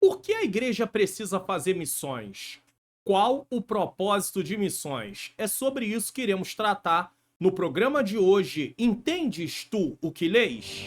Por que a igreja precisa fazer missões? Qual o propósito de missões? É sobre isso que iremos tratar no programa de hoje. Entendes tu o que lês?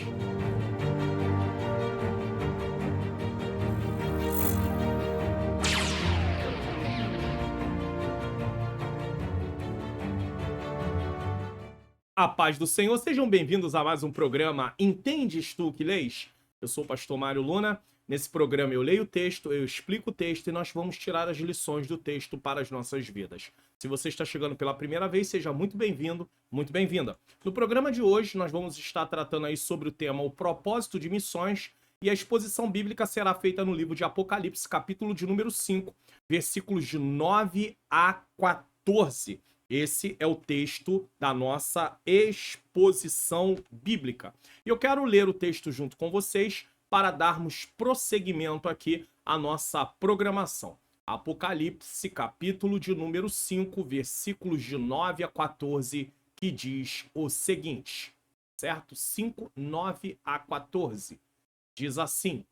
A paz do Senhor, sejam bem-vindos a mais um programa Entendes tu o que lês? Eu sou o pastor Mário Luna. Nesse programa eu leio o texto, eu explico o texto e nós vamos tirar as lições do texto para as nossas vidas. Se você está chegando pela primeira vez, seja muito bem-vindo, muito bem-vinda. No programa de hoje nós vamos estar tratando aí sobre o tema o propósito de missões e a exposição bíblica será feita no livro de Apocalipse, capítulo de número 5, versículos de 9 a 14. Esse é o texto da nossa exposição bíblica. E eu quero ler o texto junto com vocês para darmos prosseguimento aqui à nossa programação. Apocalipse, capítulo de número 5, versículos de 9 a 14, que diz o seguinte, certo? 5, 9 a 14. Diz assim: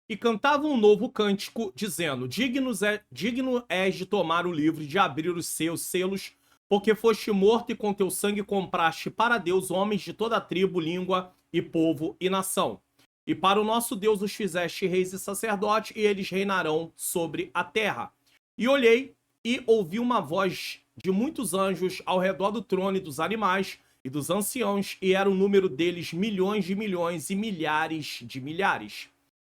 E cantava um novo cântico, dizendo: digno és de tomar o livro e de abrir os seus selos, porque foste morto e com teu sangue compraste para Deus homens de toda tribo, língua e povo e nação. E para o nosso Deus os fizeste reis e sacerdotes, e eles reinarão sobre a terra. E olhei e ouvi uma voz de muitos anjos ao redor do trono e dos animais e dos anciãos, e era o número deles milhões de milhões e milhares de milhares.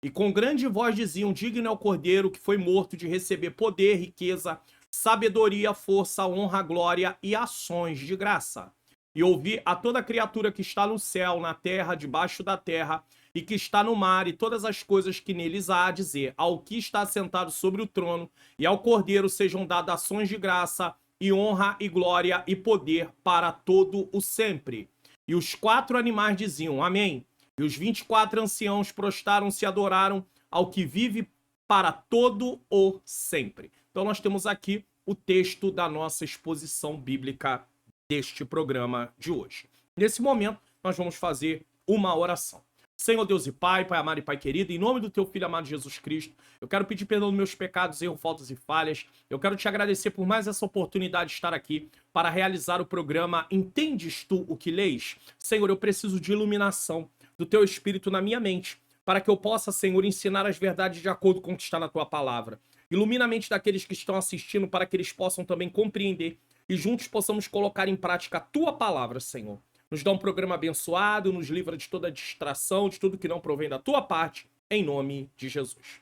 E com grande voz diziam: digno é o Cordeiro que foi morto de receber poder, riqueza, sabedoria, força, honra, glória e ações de graça. E ouvi a toda criatura que está no céu, na terra, debaixo da terra, e que está no mar, e todas as coisas que neles há a dizer, ao que está sentado sobre o trono, e ao Cordeiro sejam dadas ações de graça, e honra, e glória, e poder para todo o sempre. E os 4 animais diziam: Amém. E os 24 anciãos prostaram-se e adoraram ao que vive para todo o sempre. Então nós temos aqui o texto da nossa exposição bíblica deste programa de hoje. Nesse momento, nós vamos fazer uma oração. Senhor Deus e Pai, Pai amado e Pai querido, em nome do Teu Filho amado Jesus Cristo, eu quero pedir perdão dos meus pecados, erros, faltas e falhas. Eu quero te agradecer por mais essa oportunidade de estar aqui para realizar o programa Entendes Tu o que lês? Senhor, eu preciso de iluminação do Teu Espírito na minha mente, para que eu possa, Senhor, ensinar as verdades de acordo com o que está na Tua palavra. Ilumina a mente daqueles que estão assistindo, para que eles possam também compreender e juntos possamos colocar em prática a Tua palavra, Senhor. Nos dá um programa abençoado, nos livra de toda distração, de tudo que não provém da Tua parte, em nome de Jesus.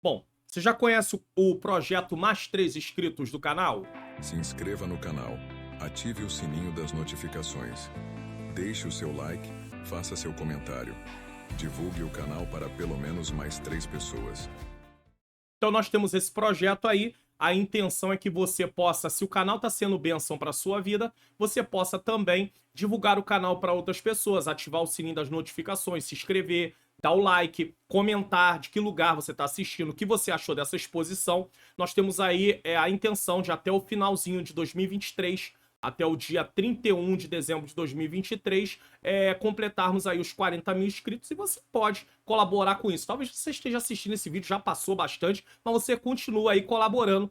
Bom, você já conhece o projeto Mais 3 Inscritos do canal? Se inscreva no canal, ative o sininho das notificações, deixe o seu like, faça seu comentário, divulgue o canal para pelo menos mais 3 pessoas. Então nós temos esse projeto aí. A intenção é que você possa, se o canal está sendo bênção para a sua vida, você possa também divulgar o canal para outras pessoas, ativar o sininho das notificações, se inscrever, dar o like, comentar de que lugar você está assistindo, o que você achou dessa exposição. Nós temos aí a intenção de até o finalzinho de 2023, até o dia 31 de dezembro de 2023, completarmos aí os 40 mil inscritos, e você pode colaborar com isso. Talvez você esteja assistindo esse vídeo, já passou bastante, mas você continua aí colaborando,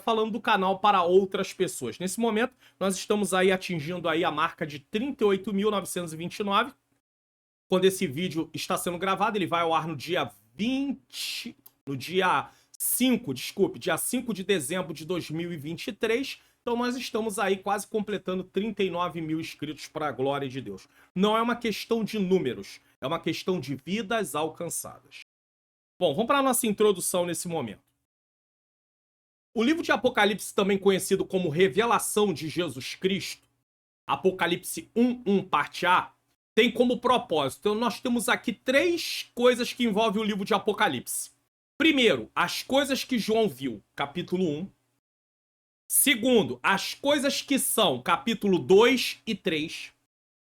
falando do canal para outras pessoas. Nesse momento, nós estamos aí atingindo aí a marca de 38.929. Quando esse vídeo está sendo gravado, ele vai ao ar no dia 5 de dezembro de 2023. Então nós estamos aí quase completando 39 mil inscritos para a glória de Deus. Não é uma questão de números, é uma questão de vidas alcançadas. Bom, vamos para a nossa introdução nesse momento. O livro de Apocalipse, também conhecido como Revelação de Jesus Cristo, Apocalipse 1:1, parte A, tem como propósito. Então nós temos aqui 3 coisas que envolvem o livro de Apocalipse. Primeiro, as coisas que João viu, capítulo 1. Segundo, as coisas que são, capítulo 2 e 3,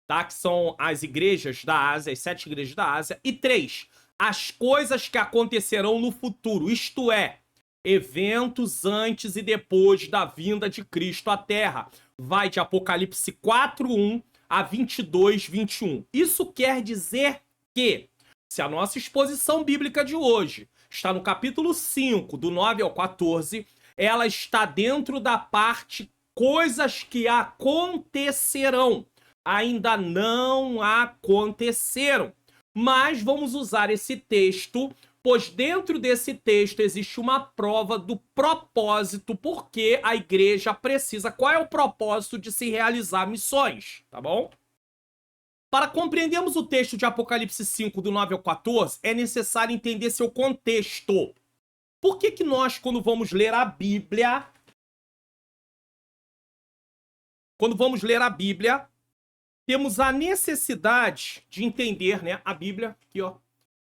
tá? Que são as igrejas da Ásia, as 7 igrejas da Ásia. E 3, as coisas que acontecerão no futuro, isto é, eventos antes e depois da vinda de Cristo à Terra. Vai de Apocalipse 4:1 a 22:21. Isso quer dizer que Se a nossa exposição bíblica de hoje está no capítulo 5, do 9 ao 14, ela está dentro da parte coisas que acontecerão. Ainda não aconteceram. Mas vamos usar esse texto, pois dentro desse texto existe uma prova do propósito, porque a igreja precisa. Qual é o propósito de se realizar missões? Tá bom? Para compreendermos o texto de Apocalipse 5, do 9 ao 14, é necessário entender seu contexto. Por que nós, quando vamos ler a Bíblia, temos a necessidade de entender, né, a Bíblia, aqui, ó.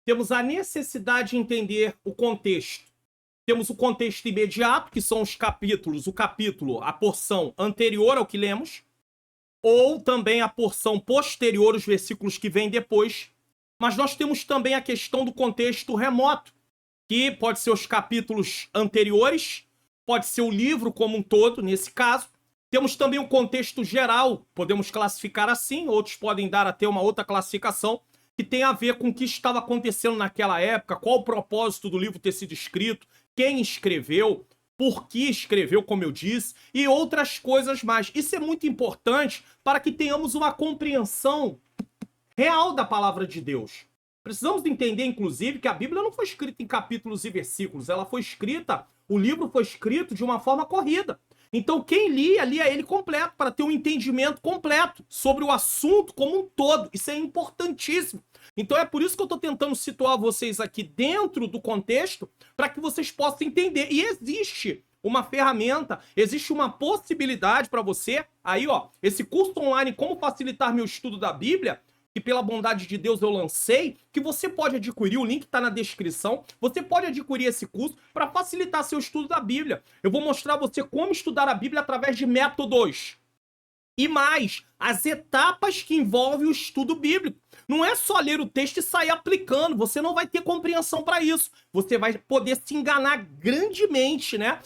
Temos a necessidade de entender o contexto. Temos o contexto imediato, que são os capítulos, a porção anterior ao que lemos, ou também a porção posterior, os versículos que vêm depois. Mas nós temos também a questão do contexto remoto, que pode ser os capítulos anteriores, pode ser o livro como um todo, nesse caso. Temos também o contexto geral, podemos classificar assim, outros podem dar até uma outra classificação, que tem a ver com o que estava acontecendo naquela época, qual o propósito do livro ter sido escrito, quem escreveu, por que escreveu, como eu disse, e outras coisas mais. Isso é muito importante para que tenhamos uma compreensão real da palavra de Deus. Precisamos entender, inclusive, que a Bíblia não foi escrita em capítulos e versículos, o livro foi escrito de uma forma corrida. Então quem lia ele completo, para ter um entendimento completo sobre o assunto como um todo. Isso é importantíssimo. Então é por isso que eu estou tentando situar vocês aqui dentro do contexto, para que vocês possam entender. E existe uma ferramenta, existe uma possibilidade para você, aí ó, esse curso online, Como Facilitar Meu Estudo da Bíblia, que pela bondade de Deus eu lancei, que você pode adquirir, o link está na descrição, você pode adquirir esse curso para facilitar seu estudo da Bíblia. Eu vou mostrar a você como estudar a Bíblia através de métodos. E mais, as etapas que envolvem o estudo bíblico. Não é só ler o texto e sair aplicando, você não vai ter compreensão para isso. Você vai poder se enganar grandemente, né?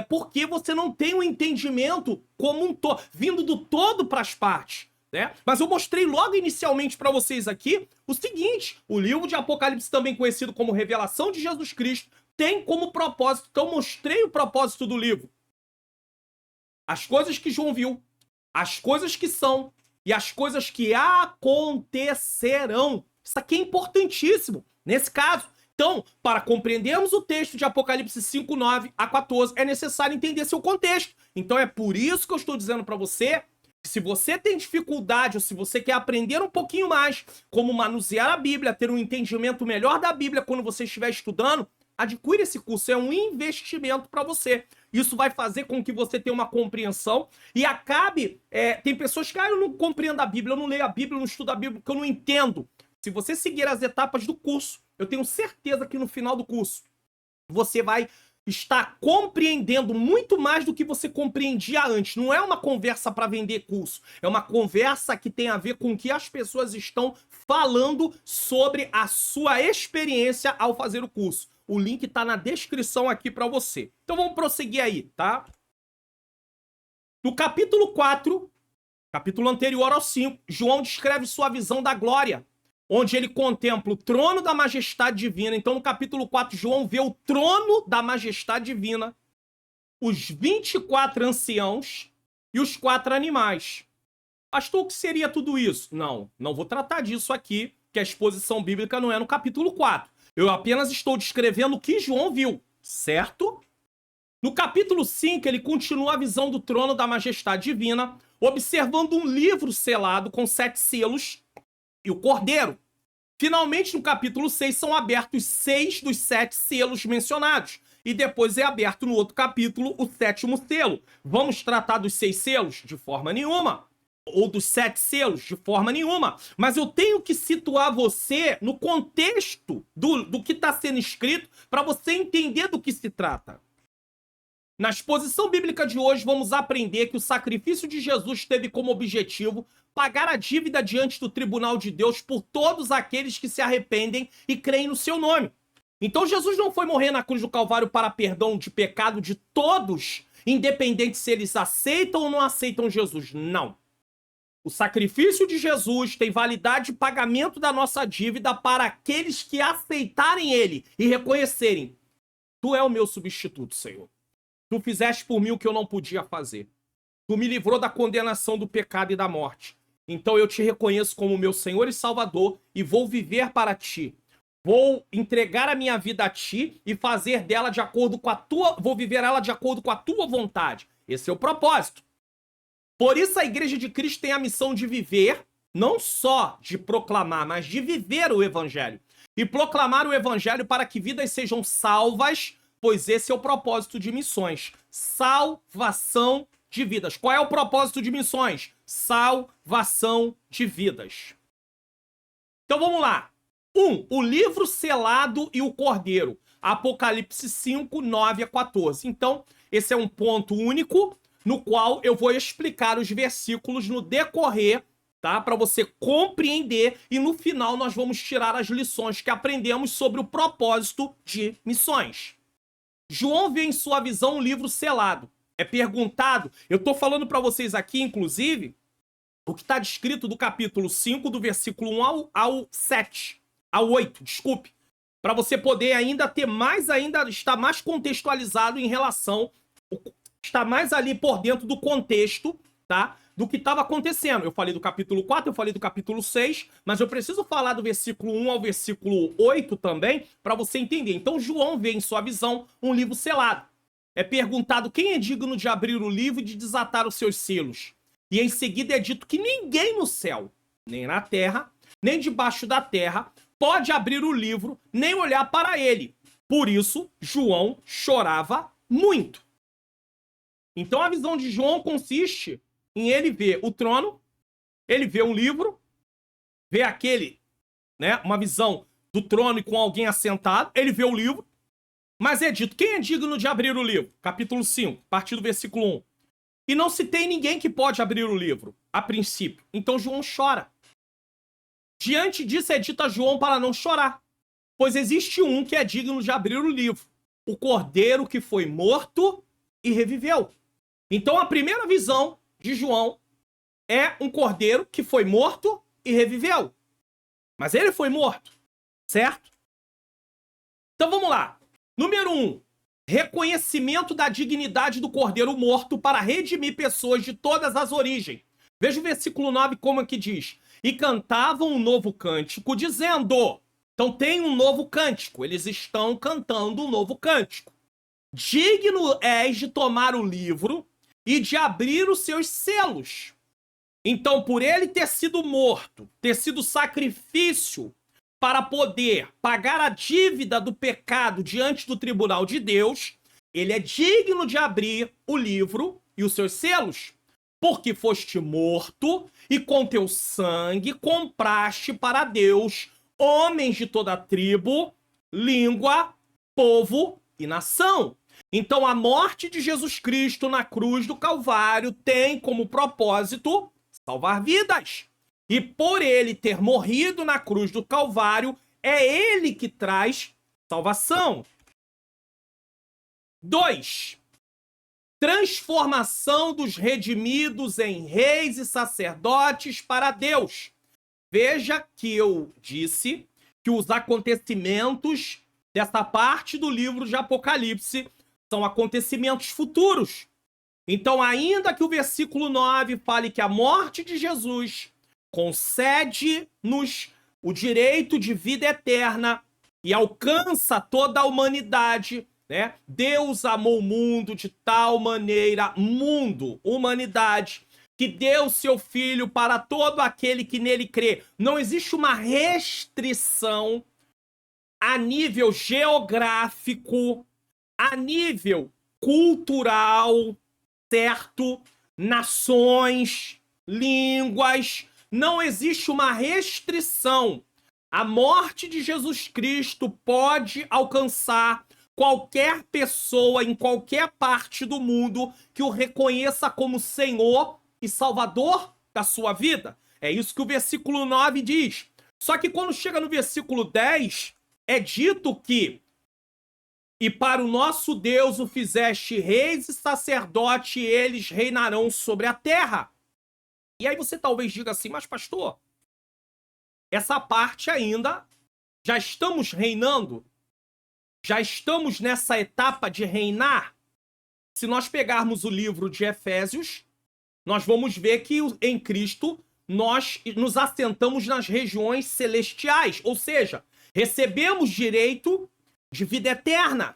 Porque você não tem um entendimento como um todo, vindo do todo para as partes. Né? Mas eu mostrei logo inicialmente para vocês aqui o seguinte: o livro de Apocalipse, também conhecido como Revelação de Jesus Cristo, tem como propósito, então eu mostrei o propósito do livro. As coisas que João viu, as coisas que são e as coisas que acontecerão. Isso aqui é importantíssimo nesse caso. Então, para compreendermos o texto de Apocalipse 5, 9 a 14, é necessário entender seu contexto. Então é por isso que eu estou dizendo para você, se você tem dificuldade ou se você quer aprender um pouquinho mais como manusear a Bíblia, ter um entendimento melhor da Bíblia quando você estiver estudando, adquire esse curso, é um investimento para você. Isso vai fazer com que você tenha uma compreensão e acabe... tem pessoas que, eu não compreendo a Bíblia, eu não leio a Bíblia, eu não estudo a Bíblia, porque eu não entendo. Se você seguir as etapas do curso, eu tenho certeza que no final do curso você vai está compreendendo muito mais do que você compreendia antes. Não é uma conversa para vender curso, é uma conversa que tem a ver com o que as pessoas estão falando sobre a sua experiência ao fazer o curso. O link está na descrição aqui para você. Então vamos prosseguir aí, tá? No capítulo 4, capítulo anterior ao 5, João descreve sua visão da glória, onde ele contempla o trono da majestade divina. Então, no capítulo 4, João vê o trono da majestade divina, os 24 anciãos e os 4 animais. Pastor, o que seria tudo isso? Não vou tratar disso aqui, que a exposição bíblica não é no capítulo 4. Eu apenas estou descrevendo o que João viu, certo? No capítulo 5, ele continua a visão do trono da majestade divina, observando um livro selado com 7 selos, e o Cordeiro. Finalmente, no capítulo 6, são abertos 6 dos 7 selos mencionados. E depois é aberto no outro capítulo o 7º selo. Vamos tratar dos 6 selos? De forma nenhuma. Ou dos 7 selos? De forma nenhuma. Mas eu tenho que situar você no contexto do que está sendo escrito para você entender do que se trata. Na exposição bíblica de hoje, vamos aprender que o sacrifício de Jesus teve como objetivo pagar a dívida diante do tribunal de Deus por todos aqueles que se arrependem e creem no seu nome. Então Jesus não foi morrer na cruz do Calvário para perdão de pecado de todos, independente se eles aceitam ou não aceitam Jesus. Não. O sacrifício de Jesus tem validade de pagamento da nossa dívida para aqueles que aceitarem ele e reconhecerem: tu é o meu substituto, Senhor. Tu fizeste por mim o que eu não podia fazer. Tu me livrou da condenação do pecado e da morte. Então eu te reconheço como meu Senhor e Salvador e vou viver para ti. Vou entregar a minha vida a ti e fazer dela de acordo com a tua... Vou viver ela de acordo com a tua vontade. Esse é o propósito. Por isso a Igreja de Cristo tem a missão de viver, não só de proclamar, mas de viver o Evangelho. E proclamar o Evangelho para que vidas sejam salvas, pois esse é o propósito de missões. Salvação de vidas. Qual é o propósito de missões? Salvação de vidas. Então vamos lá. 1. O livro selado e o cordeiro. Apocalipse 5, 9 a 14. Então, esse é um ponto único no qual eu vou explicar os versículos no decorrer, tá? Para você compreender e no final nós vamos tirar as lições que aprendemos sobre o propósito de missões. João vê em sua visão um livro selado. É perguntado, eu tô falando para vocês aqui, inclusive, o que está descrito do capítulo 5, do versículo 1 ao 7, ao 8, desculpe, para você poder ainda ter mais, ainda estar mais contextualizado em relação, estar mais ali por dentro do contexto, tá? Do que estava acontecendo. Eu falei do capítulo 4, eu falei do capítulo 6, mas eu preciso falar do versículo 1 ao versículo 8 também, para você entender. Então João vê em sua visão um livro selado. É perguntado quem é digno de abrir o livro e de desatar os seus selos. E em seguida é dito que ninguém no céu, nem na terra, nem debaixo da terra, pode abrir o livro, nem olhar para ele. Por isso, João chorava muito. Então a visão de João consiste em ele ver o trono, ele vê um livro, vê aquele, né, uma visão do trono e com alguém assentado, ele vê o livro, mas é dito, quem é digno de abrir o livro? Capítulo 5, a partir do versículo 1. E não se tem ninguém que pode abrir o livro, a princípio. Então João chora. Diante disso é dito a João para não chorar, pois existe um que é digno de abrir o livro, o cordeiro que foi morto e reviveu. Então a primeira visão de João é um cordeiro que foi morto e reviveu. Mas ele foi morto, certo? Então vamos lá. Número 1. Reconhecimento da dignidade do cordeiro morto para redimir pessoas de todas as origens. Veja o versículo 9 como é que diz. E cantavam um novo cântico dizendo... Então tem um novo cântico. Eles estão cantando um novo cântico. Digno és de tomar o livro e de abrir os seus selos. Então, por ele ter sido morto, ter sido sacrifício para poder pagar a dívida do pecado diante do tribunal de Deus, ele é digno de abrir o livro e os seus selos, porque foste morto e com teu sangue compraste para Deus homens de toda tribo, língua, povo e nação. Então a morte de Jesus Cristo na cruz do Calvário tem como propósito salvar vidas. E por ele ter morrido na cruz do Calvário, é ele que traz salvação. 2. Transformação dos redimidos em reis e sacerdotes para Deus. Veja que eu disse que os acontecimentos dessa parte do livro de Apocalipse são acontecimentos futuros. Então, ainda que o versículo 9 fale que a morte de Jesus concede-nos o direito de vida eterna e alcança toda a humanidade, né? Deus amou o mundo de tal maneira, humanidade, que deu seu Filho para todo aquele que nele crê. Não existe uma restrição a nível geográfico, a nível cultural, certo? Nações, línguas, não existe uma restrição. A morte de Jesus Cristo pode alcançar qualquer pessoa em qualquer parte do mundo que o reconheça como Senhor e Salvador da sua vida. É isso que o versículo 9 diz. Só que quando chega no versículo 10, é dito que e para o nosso Deus o fizeste reis e sacerdote, e eles reinarão sobre a terra. E aí você talvez diga assim, mas pastor, essa parte ainda, já estamos reinando? Já estamos nessa etapa de reinar? Se nós pegarmos o livro de Efésios, nós vamos ver que em Cristo nós nos assentamos nas regiões celestiais, ou seja, recebemos direito de vida eterna.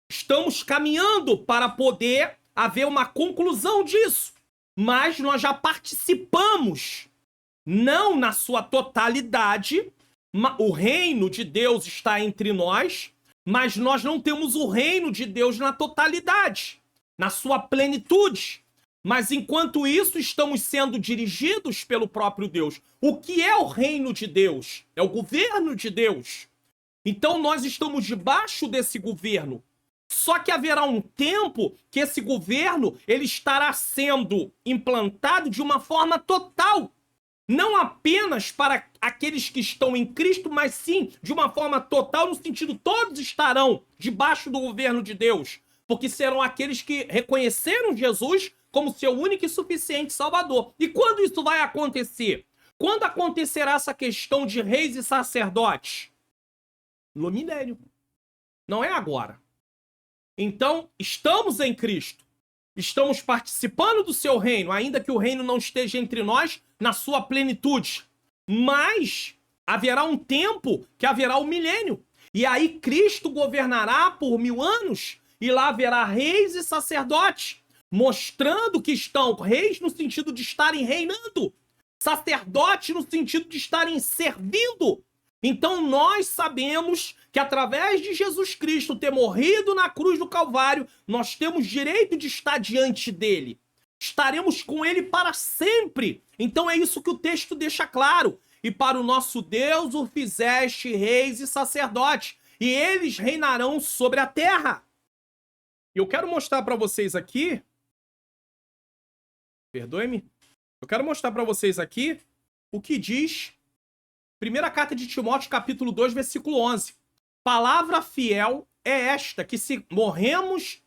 Estamos caminhando para poder haver uma conclusão disso, mas nós já participamos, não na sua totalidade. O reino de Deus está entre nós, mas nós não temos o reino de Deus na totalidade, na sua plenitude. Mas enquanto isso, estamos sendo dirigidos pelo próprio Deus. O que é o reino de Deus? É o governo de Deus. Então nós estamos debaixo desse governo. Só que haverá um tempo que esse governo ele estará sendo implantado de uma forma total. Não apenas para aqueles que estão em Cristo, mas sim de uma forma total, no sentido todos estarão debaixo do governo de Deus. Porque serão aqueles que reconheceram Jesus como seu único e suficiente Salvador. E quando isso vai acontecer? Quando acontecerá essa questão de reis e sacerdotes? No milênio. Não é agora. Então, estamos em Cristo. Estamos participando do seu reino, ainda que o reino não esteja entre nós na sua plenitude. Mas haverá um tempo que haverá o milênio. E aí Cristo governará por 1000 anos. E lá haverá reis e sacerdotes, mostrando que estão reis no sentido de estarem reinando, sacerdotes no sentido de estarem servindo. Então nós sabemos que através de Jesus Cristo ter morrido na cruz do Calvário, nós temos direito de estar diante dele. Estaremos com ele para sempre. Então é isso que o texto deixa claro. E para o nosso Deus o fizeste reis e sacerdotes, e eles reinarão sobre a terra. Eu quero mostrar para vocês aqui, perdoe-me, eu quero mostrar para vocês aqui o que diz primeira carta de Timóteo, capítulo 2, versículo 11. Palavra fiel é esta, que se morremos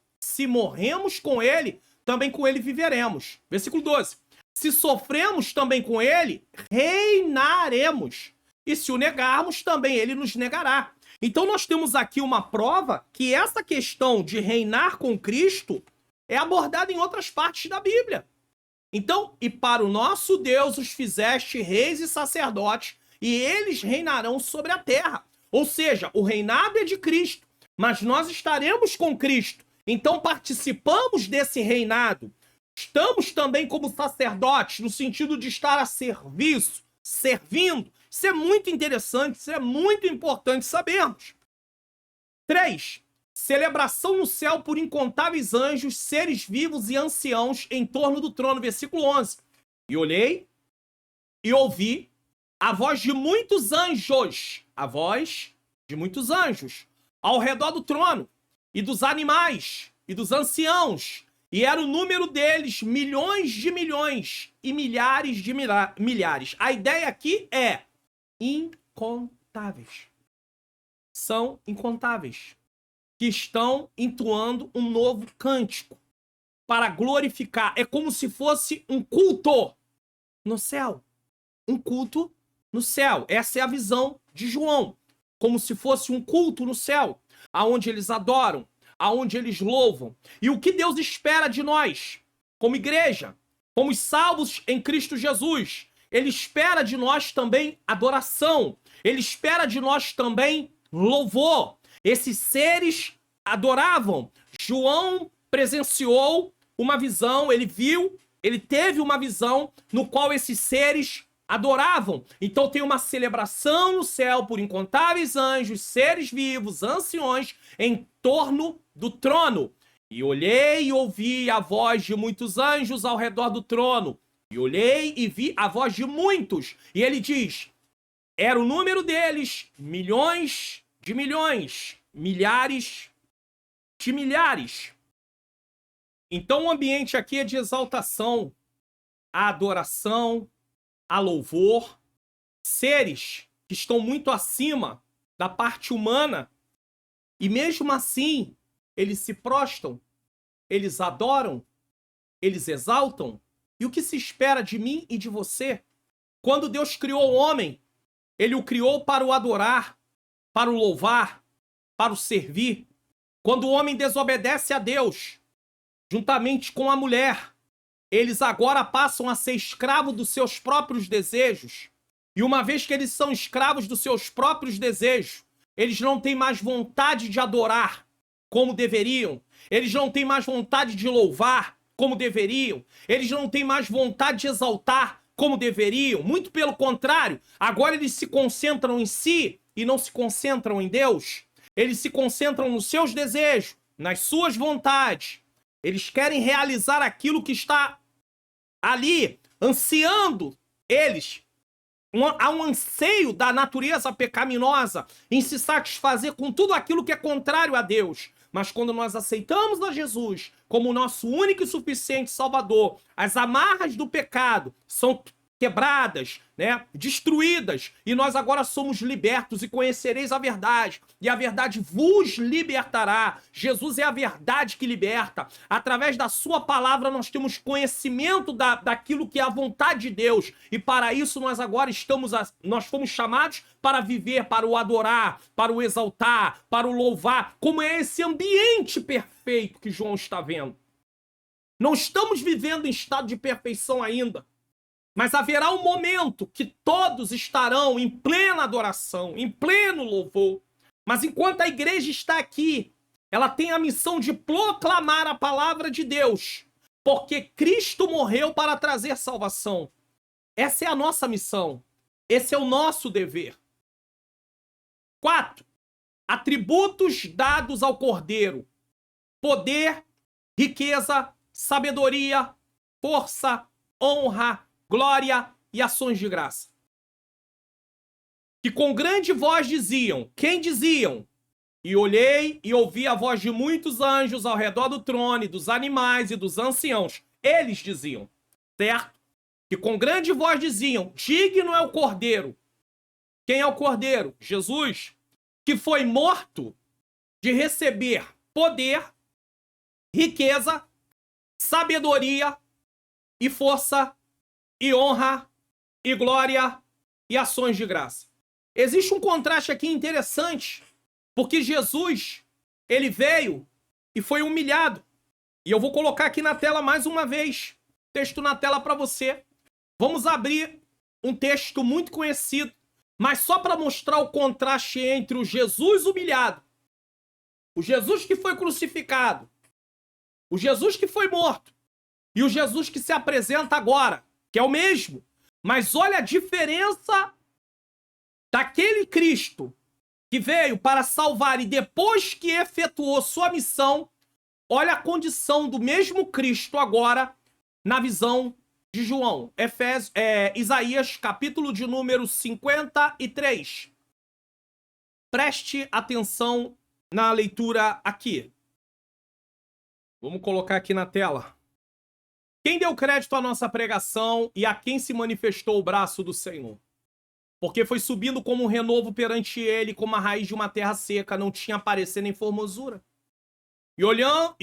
com ele, também com ele viveremos. Versículo 12. Se sofremos também com ele, reinaremos. E se o negarmos, também ele nos negará. Então nós temos aqui uma prova que essa questão de reinar com Cristo é abordada em outras partes da Bíblia. Então, e para o nosso Deus os fizeste reis e sacerdotes, e eles reinarão sobre a terra. Ou seja, o reinado é de Cristo, mas nós estaremos com Cristo. Então participamos desse reinado. Estamos também como sacerdotes, no sentido de estar a serviço, servindo. Isso é muito interessante, isso é muito importante sabermos. 3. Celebração no céu por incontáveis anjos, seres vivos e anciãos em torno do trono. Versículo 11. E olhei e ouvi a voz de muitos anjos, ao redor do trono, e dos animais, e dos anciãos, e era o número deles, milhões de milhões, e milhares de milhares. A ideia aqui é incontáveis. São incontáveis, que estão entoando um novo cântico, para glorificar. É como se fosse um culto no céu. Um culto no céu. Essa é a visão de João. Como se fosse um culto no céu, aonde eles adoram, aonde eles louvam. E o que Deus espera de nós, como igreja, como salvos em Cristo Jesus? Ele espera de nós também adoração. Ele espera de nós também louvor. Esses seres adoravam. João presenciou uma visão, ele viu, ele teve uma visão no qual esses seres adoravam. Então tem uma celebração no céu por incontáveis anjos, seres vivos, anciões, em torno do trono. E olhei e ouvi a voz de muitos anjos ao redor do trono. E olhei e vi a voz de muitos. E ele diz, era o número deles, milhões de milhões, milhares de milhares. Então o ambiente aqui é de exaltação, a adoração, a louvor, seres que estão muito acima da parte humana, e mesmo assim, eles se prostram, eles adoram, eles exaltam, E o que se espera de mim e de você? Quando Deus criou o homem, ele o criou para o adorar, para o louvar, para o servir. Quando o homem desobedece a Deus, juntamente com a mulher, eles agora passam a ser escravos dos seus próprios desejos. E uma vez que eles são escravos dos seus próprios desejos, eles não têm mais vontade de adorar como deveriam. Eles não têm mais vontade de louvar como deveriam. Eles não têm mais vontade de exaltar como deveriam. Muito pelo contrário, agora eles se concentram em si e não se concentram em Deus. Eles se concentram nos seus desejos, nas suas vontades. Eles querem realizar aquilo que está ali, ansiando eles. Há um anseio da natureza pecaminosa em se satisfazer com tudo aquilo que é contrário a Deus. Mas quando nós aceitamos a Jesus como nosso único e suficiente Salvador, as amarras do pecado são quebradas, né? Destruídas, e nós agora somos libertos e conhecereis a verdade, e a verdade vos libertará. Jesus é a verdade que liberta. Através da sua palavra nós temos conhecimento daquilo que é a vontade de Deus, e para isso nós agora nós fomos chamados para viver, para o adorar, para o exaltar, para o louvar, como é esse ambiente perfeito que João está vendo. Não estamos vivendo em estado de perfeição ainda, mas haverá um momento que todos estarão em plena adoração, em pleno louvor. Mas enquanto a igreja está aqui, ela tem a missão de proclamar a palavra de Deus, porque Cristo morreu para trazer salvação. Essa é a nossa missão. Esse é o nosso dever. 4. Atributos dados ao Cordeiro: poder, riqueza, sabedoria, força, honra, glória e ações de graça. Que com grande voz diziam. Quem diziam? E olhei e ouvi a voz de muitos anjos ao redor do trono, e dos animais e dos anciãos. Eles diziam, certo? Que com grande voz diziam: digno é o Cordeiro. Quem é o Cordeiro? Jesus, que foi morto, de receber poder, riqueza, sabedoria e força e honra, e glória, e ações de graça. Existe um contraste aqui interessante, porque Jesus, ele veio e foi humilhado. E eu vou colocar aqui na tela mais uma vez, texto na tela para você. Vamos abrir um texto muito conhecido, mas só para mostrar o contraste entre o Jesus humilhado, o Jesus que foi crucificado, o Jesus que foi morto, e o Jesus que se apresenta agora, que é o mesmo, mas olha a diferença daquele Cristo que veio para salvar e depois que efetuou sua missão, olha a condição do mesmo Cristo agora na visão de João. Isaías, capítulo de número 53. Preste atenção na leitura aqui. Vamos colocar aqui na tela. Quem deu crédito à nossa pregação e a quem se manifestou o braço do Senhor? Porque foi subindo como um renovo perante ele, como a raiz de uma terra seca, não tinha parecer nem formosura. E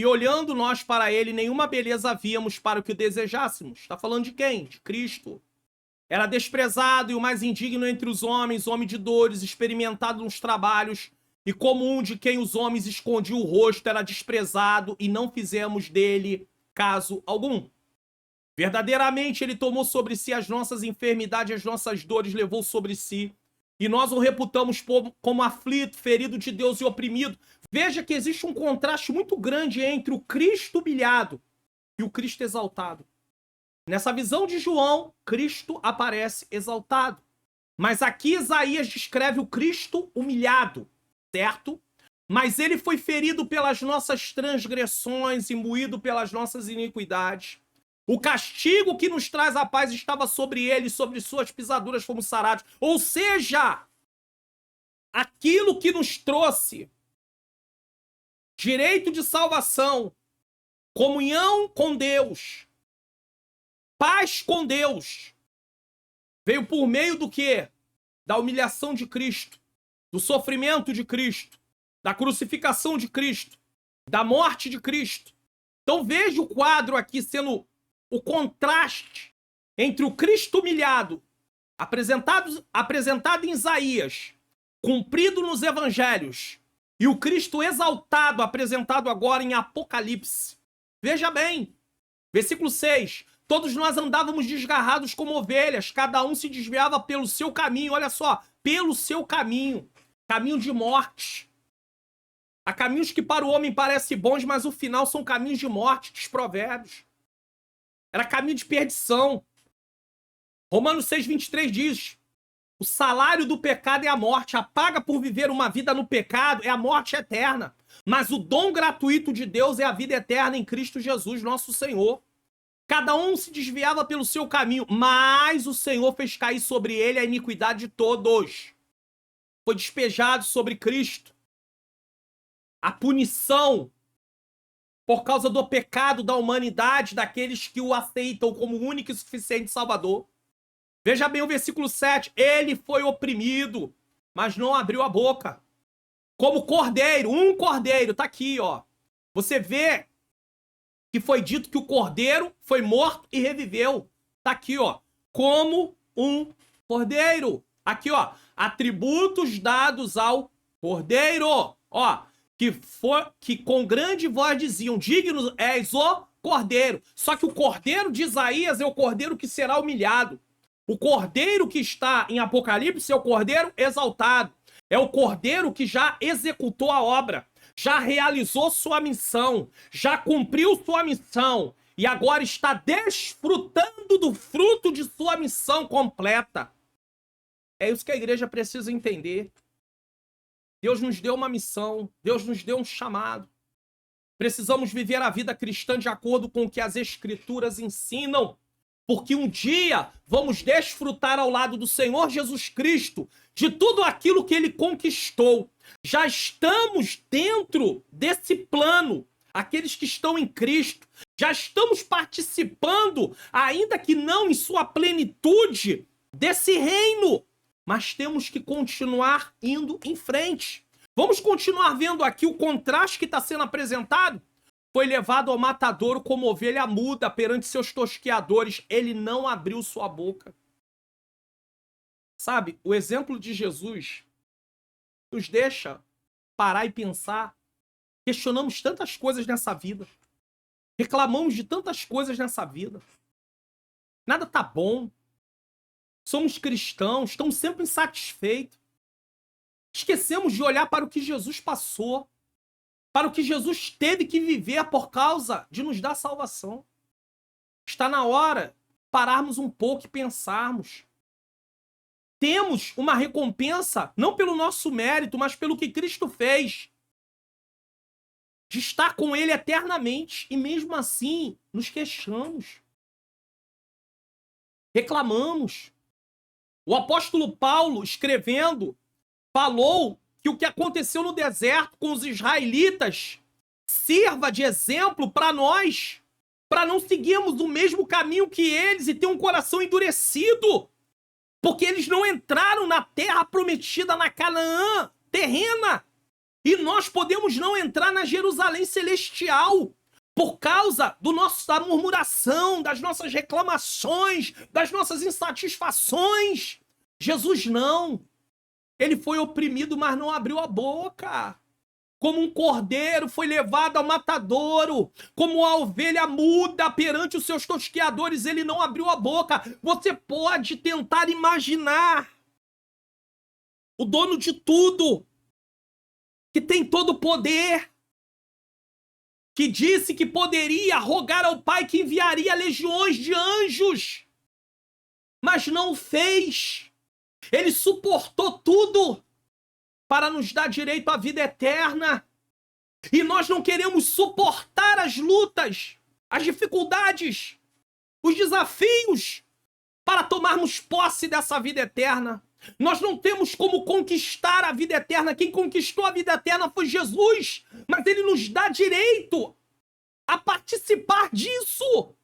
olhando nós para ele, nenhuma beleza víamos para o que desejássemos. Está falando de quem? De Cristo. Era desprezado e o mais indigno entre os homens, homem de dores, experimentado nos trabalhos, e como um de quem os homens escondiam o rosto, era desprezado e não fizemos dele caso algum. Verdadeiramente ele tomou sobre si as nossas enfermidades, as nossas dores levou sobre si, e nós o reputamos como aflito, ferido de Deus e oprimido. Veja que existe um contraste muito grande entre o Cristo humilhado e o Cristo exaltado. Nessa visão de João, Cristo aparece exaltado. Mas aqui Isaías descreve o Cristo humilhado, certo? Mas ele foi ferido pelas nossas transgressões e moído pelas nossas iniquidades. O castigo que nos traz a paz estava sobre ele, sobre suas pisaduras fomos sarados. Ou seja, aquilo que nos trouxe direito de salvação, comunhão com Deus, paz com Deus, veio por meio do quê? Da humilhação de Cristo, do sofrimento de Cristo, da crucificação de Cristo, da morte de Cristo. Então veja o quadro aqui sendo o contraste entre o Cristo humilhado, apresentado em Isaías, cumprido nos evangelhos, e o Cristo exaltado, apresentado agora em Apocalipse. Veja bem, versículo 6. Todos nós andávamos desgarrados como ovelhas, cada um se desviava pelo seu caminho, olha só, pelo seu caminho, caminho de morte. Há caminhos que para o homem parecem bons, mas o final são caminhos de morte, diz Provérbios. Era caminho de perdição. Romanos 6,23 diz: o salário do pecado é a morte, a paga por viver uma vida no pecado é a morte eterna. Mas o dom gratuito de Deus é a vida eterna em Cristo Jesus, nosso Senhor. Cada um se desviava pelo seu caminho, mas o Senhor fez cair sobre ele a iniquidade de todos. Foi despejado sobre Cristo a punição por causa do pecado da humanidade, daqueles que o aceitam como único e suficiente Salvador. Veja bem o versículo 7. Ele foi oprimido, mas não abriu a boca. Como cordeiro, um cordeiro, tá aqui, ó. Você vê que foi dito que o cordeiro foi morto e reviveu. Tá aqui, ó. Como um cordeiro. Aqui, ó. Atributos dados ao cordeiro. Ó. Que com grande voz diziam: digno és o cordeiro. Só que o cordeiro de Isaías é o cordeiro que será humilhado. O cordeiro que está em Apocalipse é o cordeiro exaltado. É o cordeiro que já executou a obra, já realizou sua missão, já cumpriu sua missão e agora está desfrutando do fruto de sua missão completa. É isso que a igreja precisa entender. Deus nos deu uma missão, Deus nos deu um chamado. Precisamos viver a vida cristã de acordo com o que as Escrituras ensinam, porque um dia vamos desfrutar ao lado do Senhor Jesus Cristo de tudo aquilo que Ele conquistou. Já estamos dentro desse plano, aqueles que estão em Cristo. Já estamos participando, ainda que não em sua plenitude, desse reino. Mas temos que continuar indo em frente. Vamos continuar vendo aqui o contraste que está sendo apresentado. Foi levado ao matadouro como ovelha muda perante seus tosqueadores. Ele não abriu sua boca. Sabe, o exemplo de Jesus nos deixa parar e pensar. Questionamos tantas coisas nessa vida. Reclamamos de tantas coisas nessa vida. Nada tá bom. Somos cristãos, estamos sempre insatisfeitos. Esquecemos de olhar para o que Jesus passou, para o que Jesus teve que viver por causa de nos dar salvação. Está na hora de pararmos um pouco e pensarmos. Temos uma recompensa, não pelo nosso mérito, mas pelo que Cristo fez. De estar com Ele eternamente, e mesmo assim nos queixamos. Reclamamos. O apóstolo Paulo, escrevendo, falou que o que aconteceu no deserto com os israelitas sirva de exemplo para nós, para não seguirmos o mesmo caminho que eles e ter um coração endurecido, porque eles não entraram na terra prometida, na Canaã terrena, e nós podemos não entrar na Jerusalém celestial por causa da murmuração, das nossas reclamações, das nossas insatisfações. Jesus não. Ele foi oprimido, mas não abriu a boca. Como um cordeiro foi levado ao matadouro, como a ovelha muda perante os seus tosqueadores, ele não abriu a boca. Você pode tentar imaginar o dono de tudo, que tem todo o poder, que disse que poderia rogar ao Pai que enviaria legiões de anjos, mas não o fez. Ele suportou tudo para nos dar direito à vida eterna. E nós não queremos suportar as lutas, as dificuldades, os desafios para tomarmos posse dessa vida eterna. Nós não temos como conquistar a vida eterna. Quem conquistou a vida eterna foi Jesus. Mas ele nos dá direito a participar disso.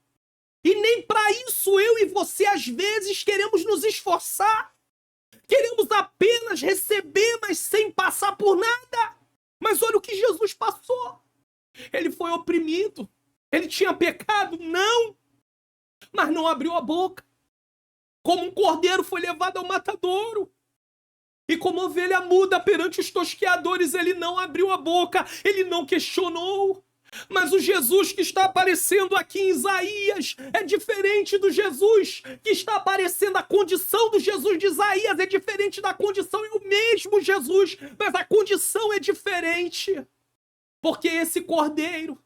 E nem para isso eu e você, às vezes, queremos nos esforçar. Queremos apenas receber, mas sem passar por nada. Mas olha o que Jesus passou. Ele foi oprimido. Ele tinha pecado? Não. mas não abriu a boca. Como um cordeiro foi levado ao matadouro. E como ovelha muda perante os tosqueadores, ele não abriu a boca, ele não questionou. Mas o Jesus que está aparecendo aqui em Isaías é diferente do Jesus que está aparecendo. A condição do Jesus de Isaías é diferente da condição, é o mesmo Jesus, mas a condição é diferente. Porque esse cordeiro,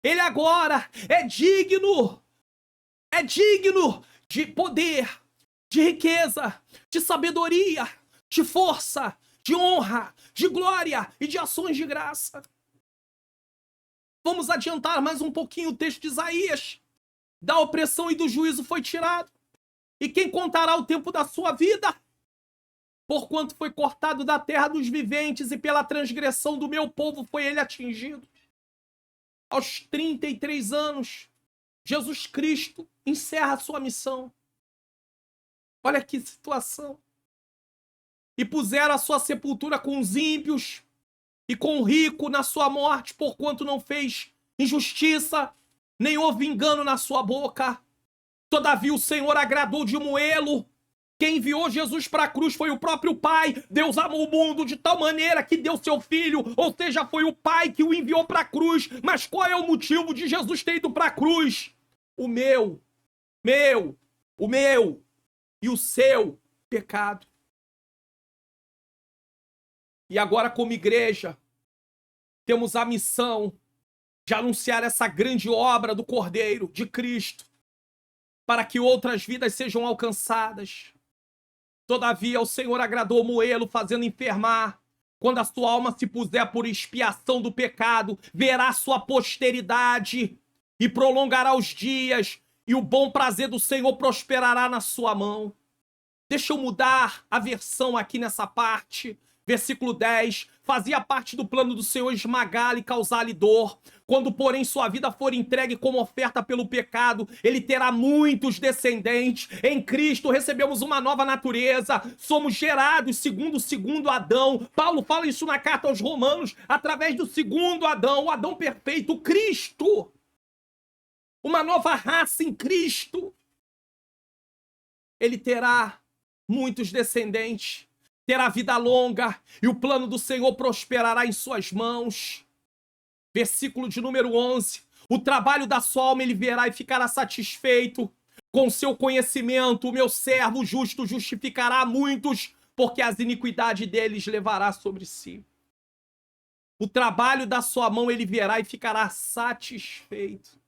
ele agora é digno de poder, de riqueza, de sabedoria, de força, de honra, de glória e de ações de graça. Vamos adiantar mais um pouquinho o texto de Isaías. Da opressão e do juízo foi tirado. E quem contará o tempo da sua vida? Porquanto foi cortado da terra dos viventes e pela transgressão do meu povo foi ele atingido. Aos 33 anos, Jesus Cristo encerra a sua missão. Olha que situação. E puseram a sua sepultura com os ímpios e com o rico na sua morte, porquanto não fez injustiça, nem houve engano na sua boca. Todavia o Senhor agradou de moê-lo. Quem enviou Jesus para a cruz foi o próprio Pai. Deus amou o mundo de tal maneira que deu seu Filho, ou seja, foi o Pai que o enviou para a cruz. Mas qual é o motivo de Jesus ter ido para a cruz? O meu e o seu pecado. E agora, como igreja, temos a missão de anunciar essa grande obra do Cordeiro, de Cristo, para que outras vidas sejam alcançadas. Todavia, o Senhor agradou moê-lo, fazendo enfermar. Quando a sua alma se puser por expiação do pecado, verá sua posteridade e prolongará os dias, e o bom prazer do Senhor prosperará na sua mão. Deixa eu mudar a versão aqui nessa parte. Versículo 10, fazia parte do plano do Senhor esmagá-lo e causar-lhe dor. Quando, porém, sua vida for entregue como oferta pelo pecado, ele terá muitos descendentes. Em Cristo recebemos uma nova natureza. Somos gerados segundo o segundo Adão. Paulo fala isso na carta aos Romanos, através do segundo Adão, o Adão perfeito, Cristo. Uma nova raça em Cristo. Ele terá muitos descendentes. Terá vida longa, e o plano do Senhor prosperará em suas mãos. Versículo de número 11. O trabalho da sua alma ele verá e ficará satisfeito. Com seu conhecimento, o meu servo justo justificará muitos, porque as iniquidades deles levará sobre si. O trabalho da sua mão ele verá e ficará satisfeito.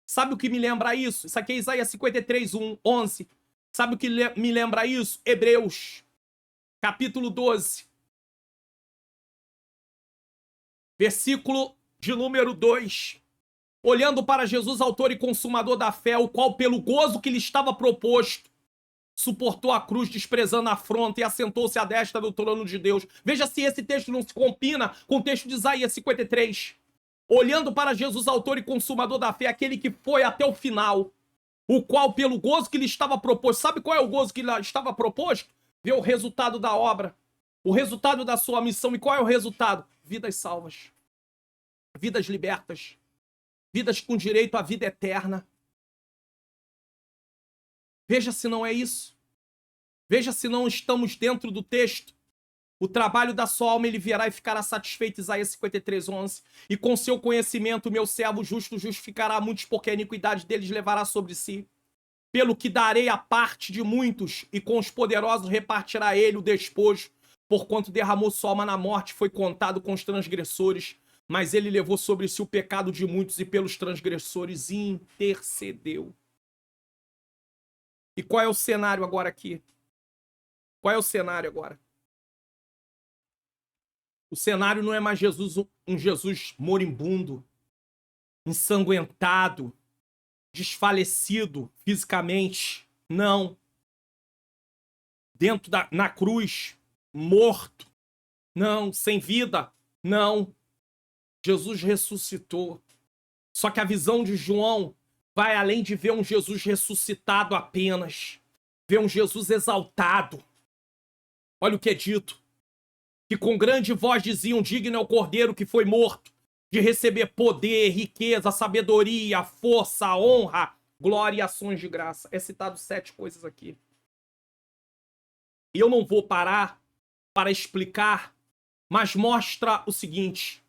Sabe o que me lembra isso? Isso aqui é Isaías 53, 11. Sabe o que me lembra isso? Hebreus capítulo 12, versículo de número 2. Olhando para Jesus, autor e consumador da fé, o qual pelo gozo que lhe estava proposto, suportou a cruz, desprezando a afronta e assentou-se à destra do trono de Deus. Veja se esse texto não se combina com o texto de Isaías 53. Olhando para Jesus, autor e consumador da fé, aquele que foi até o final, o qual pelo gozo que lhe estava proposto. Sabe qual é o gozo que lhe estava proposto? Ver o resultado da obra, o resultado da sua missão. E qual é o resultado? Vidas salvas, vidas libertas, vidas com direito à vida eterna. Veja se não é isso. Veja se não estamos dentro do texto. O trabalho da sua alma ele verá e ficará satisfeito, Isaías 53, 11. E com seu conhecimento, meu servo justo justificará muitos, porque a iniquidade deles levará sobre si. Pelo que darei a parte de muitos, e com os poderosos repartirá ele o despojo. Porquanto derramou sua alma na morte, foi contado com os transgressores. Mas ele levou sobre si o pecado de muitos, e pelos transgressores intercedeu. E qual é o cenário agora aqui? Qual é o cenário agora? O cenário não é mais um Jesus moribundo, ensanguentado, desfalecido fisicamente. Não. Na cruz, morto. Não. Sem vida. Não. Jesus ressuscitou. Só que a visão de João vai além de ver um Jesus ressuscitado apenas. Ver um Jesus exaltado. Olha o que é dito. Que com grande voz diziam: digno é o Cordeiro que foi morto de receber poder, riqueza, sabedoria, força, honra, glória e ações de graça. É citado 7 coisas aqui. E eu não vou parar para explicar, mas mostra o seguinte: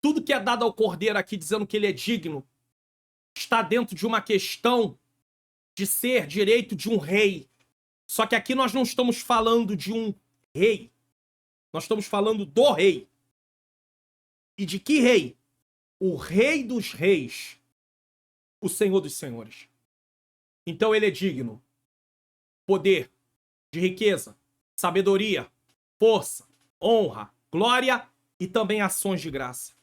tudo que é dado ao Cordeiro aqui, dizendo que ele é digno, está dentro de uma questão de ser direito de um rei. Só que aqui nós não estamos falando de um rei. Nós estamos falando do rei. E de que rei? O Rei dos Reis. O Senhor dos Senhores. Então ele é digno. Poder, de riqueza, sabedoria, força, honra, glória e também ações de graça.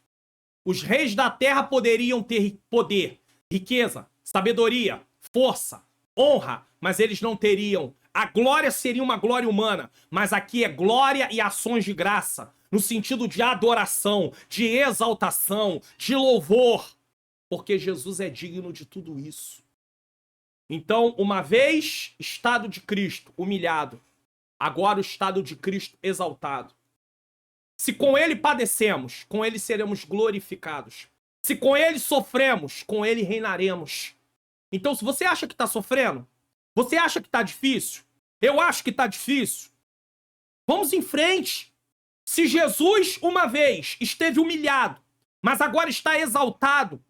Os reis da terra poderiam ter poder, riqueza, sabedoria, força, honra, mas eles não teriam. A glória seria uma glória humana, mas aqui é glória e ações de graça, no sentido de adoração, de exaltação, de louvor, porque Jesus é digno de tudo isso. Então, uma vez estado de Cristo humilhado, agora o estado de Cristo exaltado. Se com ele padecemos, com ele seremos glorificados. Se com ele sofremos, com ele reinaremos. Então, se você acha que está sofrendo, você acha que está difícil, eu acho que está difícil, vamos em frente. Se Jesus, uma vez, esteve humilhado, mas agora está exaltado,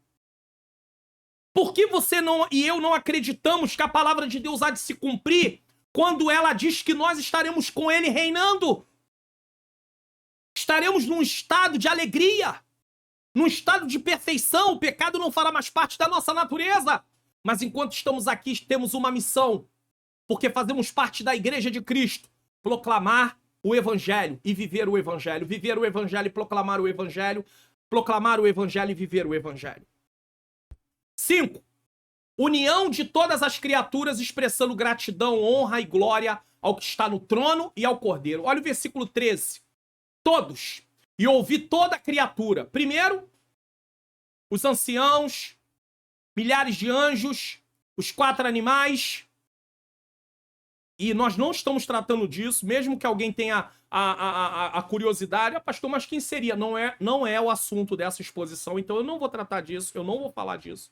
por que você não e eu não acreditamos que a palavra de Deus há de se cumprir quando ela diz que nós estaremos com ele reinando? Estaremos num estado de alegria, num estado de perfeição. O pecado não fará mais parte da nossa natureza. Mas enquanto estamos aqui, temos uma missão, porque fazemos parte da Igreja de Cristo, proclamar o Evangelho e viver o Evangelho. Viver o Evangelho e proclamar o Evangelho. Proclamar o Evangelho e viver o Evangelho. 5. União de todas as criaturas expressando gratidão, honra e glória ao que está no trono e ao Cordeiro. Olha o versículo 13. Todos. E ouvi toda a criatura. Primeiro, os anciãos, milhares de anjos, os 4 animais. E nós não estamos tratando disso, mesmo que alguém tenha a curiosidade. Pastor, mas quem seria? Não é o assunto dessa exposição, então eu não vou tratar disso, eu não vou falar disso.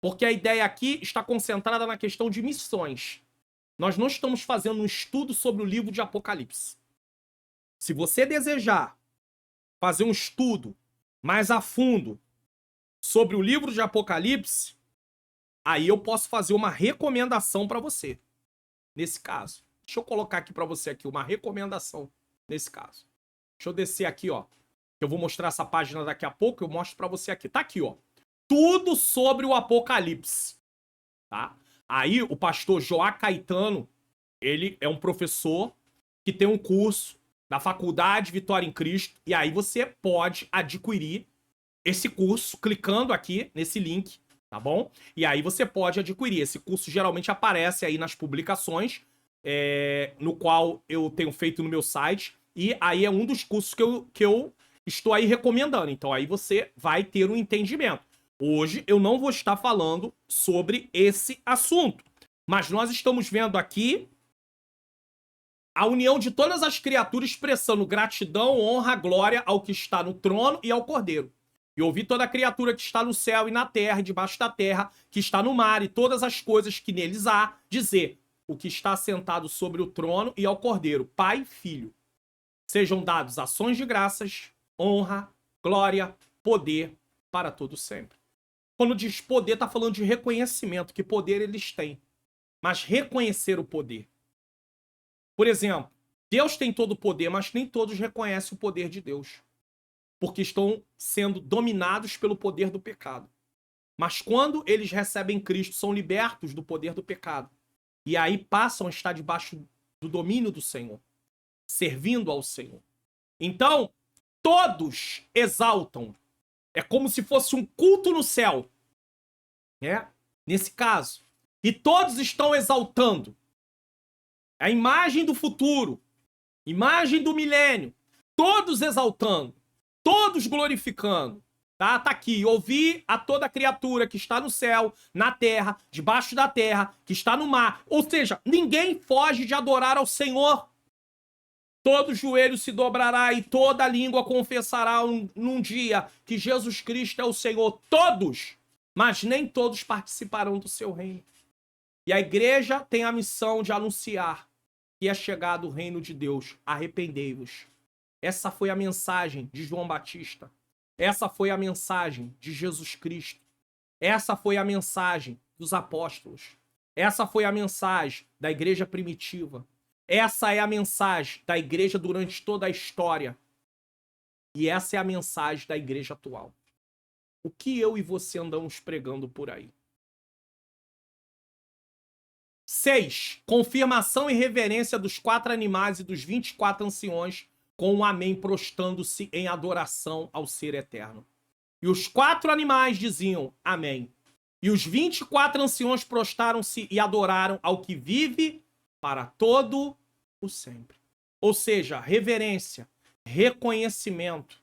Porque a ideia aqui está concentrada na questão de missões. Nós não estamos fazendo um estudo sobre o livro de Apocalipse. Se você desejar fazer um estudo mais a fundo sobre o livro de Apocalipse, aí eu posso fazer uma recomendação para você. Nesse caso. Deixa eu colocar aqui para você aqui uma recomendação nesse caso. Deixa eu descer aqui, ó. Eu vou mostrar essa página daqui a pouco, eu mostro para você aqui. Tá aqui, ó. Tudo sobre o Apocalipse, tá? Aí o pastor Joá Caetano, ele é um professor que tem um curso da Faculdade Vitória em Cristo, e aí você pode adquirir esse curso clicando aqui nesse link, tá bom? E aí você pode adquirir. Esse curso geralmente aparece aí nas publicações, no qual eu tenho feito no meu site, e aí é um dos cursos que eu estou aí recomendando. Então aí você vai ter um entendimento. Hoje eu não vou estar falando sobre esse assunto, mas nós estamos vendo aqui a união de todas as criaturas expressando gratidão, honra, glória ao que está no trono e ao Cordeiro. E ouvi toda a criatura que está no céu e na terra, debaixo da terra, que está no mar e todas as coisas que neles há, dizer: o que está sentado sobre o trono e ao Cordeiro, Pai e Filho, sejam dados ações de graças, honra, glória, poder para todo sempre. Quando diz poder, está falando de reconhecimento, que poder eles têm. Mas reconhecer o poder. Por exemplo, Deus tem todo o poder, mas nem todos reconhecem o poder de Deus. Porque estão sendo dominados pelo poder do pecado. Mas quando eles recebem Cristo, são libertos do poder do pecado. E aí passam a estar debaixo do domínio do Senhor. Servindo ao Senhor. Então, todos exaltam. É como se fosse um culto no céu. Nesse caso. E todos estão exaltando. A imagem do futuro. Imagem do milênio. Todos exaltando. Todos glorificando. Tá aqui. Ouvi a toda criatura que está no céu, na terra, debaixo da terra, que está no mar. Ou seja, ninguém foge de adorar ao Senhor. Todo joelho se dobrará e toda língua confessará num dia que Jesus Cristo é o Senhor. Todos. mas nem todos participarão do seu reino. E a igreja tem a missão de anunciar que é chegado o reino de Deus. Arrependei-vos. Essa foi a mensagem de João Batista. Essa foi a mensagem de Jesus Cristo. Essa foi a mensagem dos apóstolos. Essa foi a mensagem da igreja primitiva. Essa é a mensagem da igreja durante toda a história. E essa é a mensagem da igreja atual. O que eu e você andamos pregando por aí? 6. Confirmação e reverência dos 4 animais e dos 24 anciões com um amém prostrando-se em adoração ao ser eterno. E os 4 animais diziam amém. E os 24 anciões prostraram-se e adoraram ao que vive para todo o sempre. Ou seja, reverência, reconhecimento.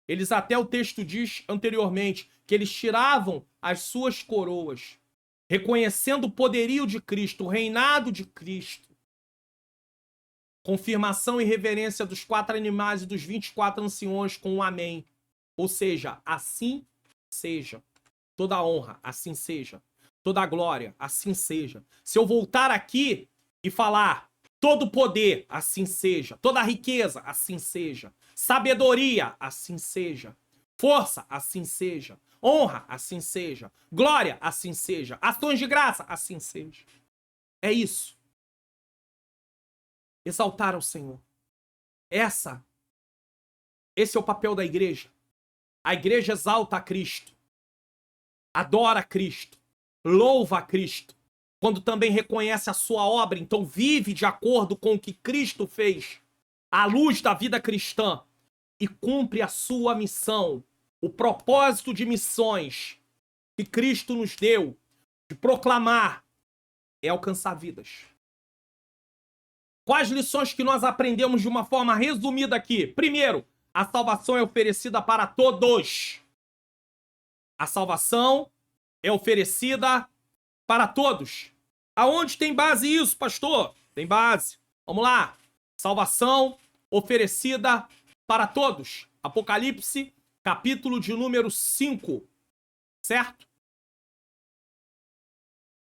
Eles até o texto diz anteriormente que eles tiravam as suas coroas, reconhecendo o poderio de Cristo, o reinado de Cristo. Confirmação e reverência dos 4 animais e dos 24 anciões com um amém. Ou seja, assim seja. Toda a honra, assim seja. Toda a glória, assim seja. Se eu voltar aqui e falar todo o poder, assim seja. Toda a riqueza, assim seja. Sabedoria, assim seja. Força, assim seja. Honra, assim seja. Glória, assim seja. Ações de graça, assim seja. É isso. Exaltar ao Senhor. Esse é o papel da igreja. A igreja exalta a Cristo. Adora a Cristo. Louva a Cristo. Quando também reconhece a sua obra, então vive de acordo com o que Cristo fez, à luz da vida cristã, e cumpre a sua missão, o propósito de missões que Cristo nos deu, de proclamar, é alcançar vidas. Quais lições que nós aprendemos de uma forma resumida aqui? Primeiro, a salvação é oferecida para todos. A salvação é oferecida para todos. Aonde tem base isso, pastor? Tem base. Vamos lá. Salvação oferecida para todos. Apocalipse, capítulo de número 5. Certo?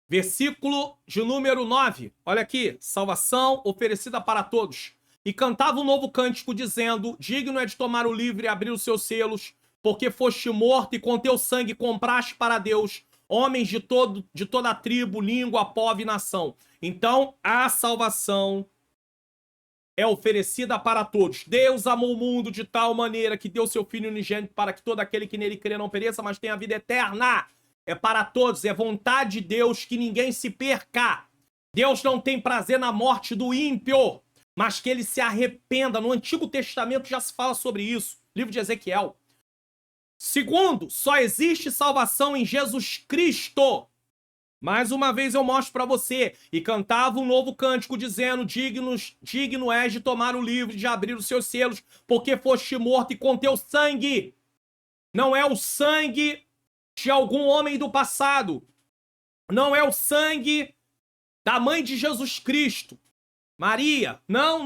Versículo de número 9. Olha aqui. Salvação oferecida para todos. E cantava um novo cântico dizendo: digno é de tomar o livro e abrir os seus selos, porque foste morto e com teu sangue compraste para Deus homens de toda a tribo, língua, povo e nação. Então, a salvação é oferecida para todos. Deus amou o mundo de tal maneira que deu seu Filho unigênito para que todo aquele que nele crê não pereça, mas tenha vida eterna. É para todos, é vontade de Deus que ninguém se perca. Deus não tem prazer na morte do ímpio, mas que ele se arrependa. No Antigo Testamento já se fala sobre isso. Livro de Ezequiel. Segundo, só existe salvação em Jesus Cristo. Mais uma vez eu mostro para você. E cantava um novo cântico dizendo: digno és de tomar o livro, de abrir os seus selos, porque foste morto e com teu sangue. Não é o sangue de algum homem do passado. Não é o sangue da mãe de Jesus Cristo, Maria. Não.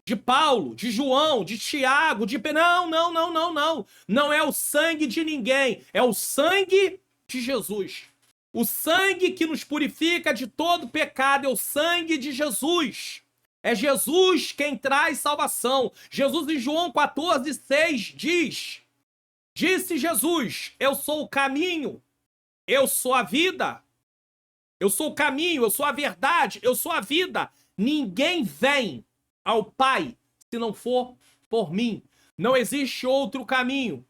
De Paulo, de João, de Tiago, de... Não. Não é o sangue de ninguém. É o sangue de Jesus. O sangue que nos purifica de todo pecado é o sangue de Jesus. É Jesus quem traz salvação. Jesus em João 14:6 diz: disse Jesus, eu sou o caminho, eu sou a vida, eu sou o caminho, eu sou a verdade, eu sou a vida. Ninguém vem ao Pai se não for por mim. Não existe outro caminho,